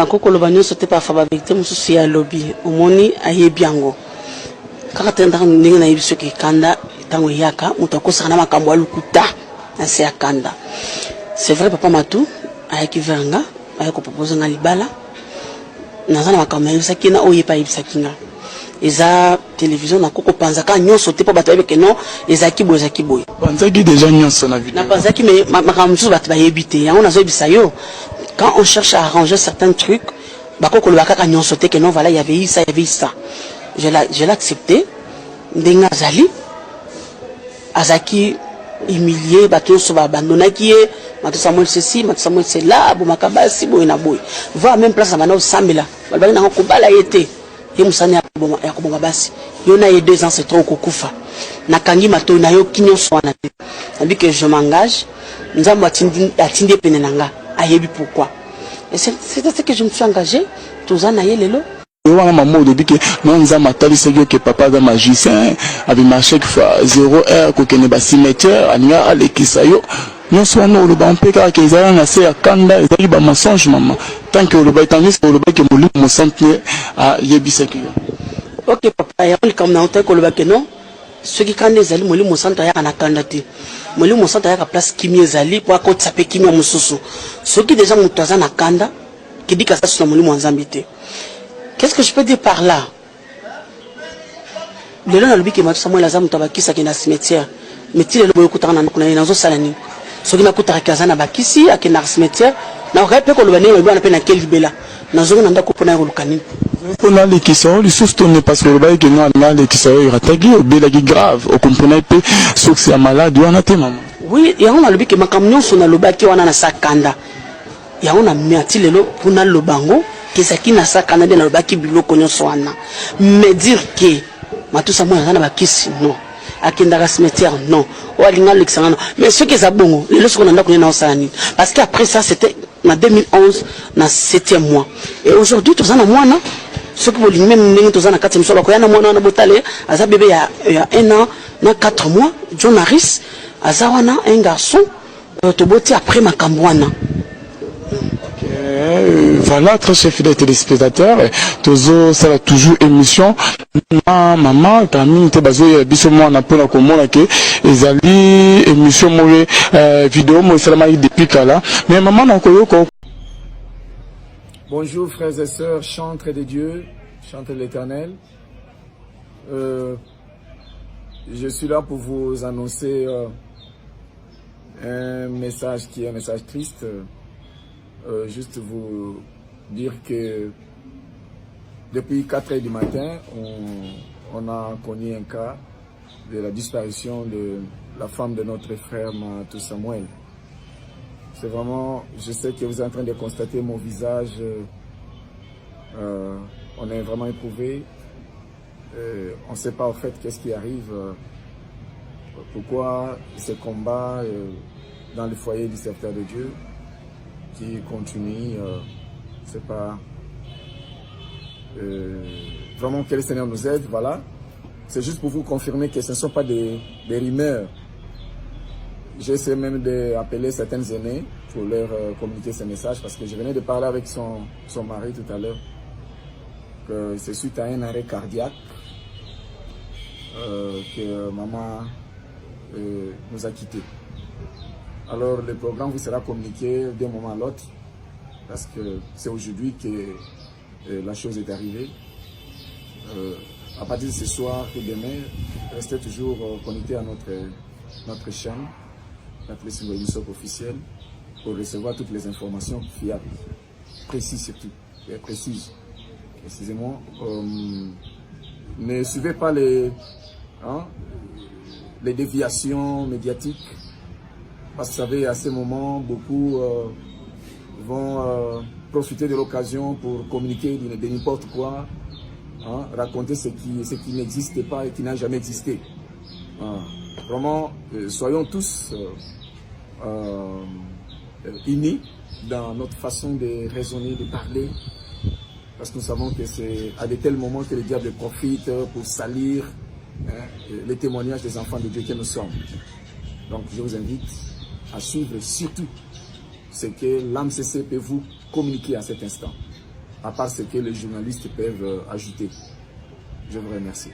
Quand le bagnon sautait par fabriquer mon souci à lobby, au moni à Yebiango. Quand on a un ce qui kanda, tango yaka, on t'a causé un makambo lukuta, c'est à kanda. C'est vrai, papa Matou, avec Veranga, avec proposer un libala. Nazana makambo yusaki na oye pa yusaki na. Eza télévision na koko panzaka nyon sauté pour battre avec non, ezaki boy. Panzaki déjà nyon son avis. Na panzaki mais makambo sous battre ba yebité, on a zo bisayo. Quand on cherche à arranger certains trucs, bako le baka nyon sauté que non voilà, il y avait ça. Je l'ai accepté. Ndenga zali azaki humilié, bato so ba abandonaki, mato Samuel ceci, mato Samuel c'est là, bo makabasi boy na boy. Va même place amana osambela. Balbali na ko bala yete. Ye musani ya ko basi. Yo na 2 ans c'est trop kokufa. Na kangi mato na yo kinyo swana. Tandis que je m'engage, nzambo atindi penenanga. Ayebi pourquoi. Et c'est ce que je me suis engagé, tout ça na yelelo. Maman au début que non nous avons matali c'est que papa est magicien avait marché que 0 heure que ne pas cimetière ania alekisayo non soit non le ban peka que ils ont assez à kanda ils arrivent à mensonge maman tant que le baitangis pour le bac que mon centre à yebiseki. OK papa ya on comme na autant que le bac non ceux qui kanda ezali moli mon centre ya na kanda ti moli mon centre ya ka place kimi ezali pour ko tsape kimi mususu ceux qui déjà mutaza na kanda qui dit que ça sur moli mon zambité. Qu'est-ce que je peux dire par là? Le long de l'objet que Samuel Azam tabakisa qui na cimetière, mais tu le boyo kutana na kuna nazo salani. Ce qui m'a coûté à Kazana bakisi à qui na cimetière, na rappelle que le bané on a peine à quel libella. Nazo nanda ko pona rolukani. On a les qui sont les soustonner parce que le bail que non là les qui sont ratagé au bela grave, au comprenez peu sauf c'est malade ou en a maman. Oui, et on a l'objet que ma camion son na lobaki wana na sakanda. Ya on a miati lelo puna lobango. Que ça qui n'a ça canadien dans le baki bilo konyo soana me dire que matou sa moi na bakisi non akendaka cimetière non o alinga l'excellent mais ce que ça bongo les lorsqu'on a konyo na osani parce qu'après ça c'était en 2011 na 7e mois et aujourd'hui tous en a moi non ce que vous même ningi tous en a 4e solo ko yana moi na botale aza bébé il y a 1 an na 4 mois John Harris azawana un garçon to boti après makambwana. Voilà, très chers fidèles téléspectateurs, Tozo, ça va toujours émission. Maman, parmi les bases, bisous-moi, on a pour la commune, ils allaient émission, vidéo, moi, c'est la depuis là. Mais maman, on a bonjour, frères et sœurs, chantres de Dieu, chantres de l'Éternel. Je suis là pour vous annoncer un message qui est un message triste. Juste vous dire que depuis 4 heures du matin, on a connu un cas de la disparition de la femme de notre frère Matou Samuel. C'est vraiment, je sais que vous êtes en train de constater mon visage, on est vraiment éprouvé, on ne sait pas en fait qu'est-ce qui arrive, pourquoi ce combat dans le foyer du serviteur de Dieu qui continue, c'est pas vraiment que le Seigneur nous aide, voilà. C'est juste pour vous confirmer que ce ne sont pas des rumeurs. J'essaie même d'appeler certaines aînées pour leur communiquer ce message parce que je venais de parler avec son mari tout à l'heure que c'est suite à un arrêt cardiaque que maman nous a quittés. Alors le programme vous sera communiqué d'un moment à l'autre parce que c'est aujourd'hui que la chose est arrivée. À partir de ce soir et demain, restez toujours connectés à notre chaîne, notre émission officielle, pour recevoir toutes les informations fiables, précises surtout, précises. Excusez-moi. Ne suivez pas les déviations médiatiques. Parce que vous savez, à ce moment, beaucoup vont profiter de l'occasion pour communiquer de n'importe quoi, raconter ce qui n'existe pas et qui n'a jamais existé. Vraiment, soyons tous unis dans notre façon de raisonner, de parler, parce que nous savons que c'est à de tels moments que le diable profite pour salir les témoignages des enfants de Dieu que nous sommes. Donc je vous invite à suivre surtout ce que l'AMCC peut vous communiquer à cet instant. à part ce que les journalistes peuvent ajouter. Je vous remercie.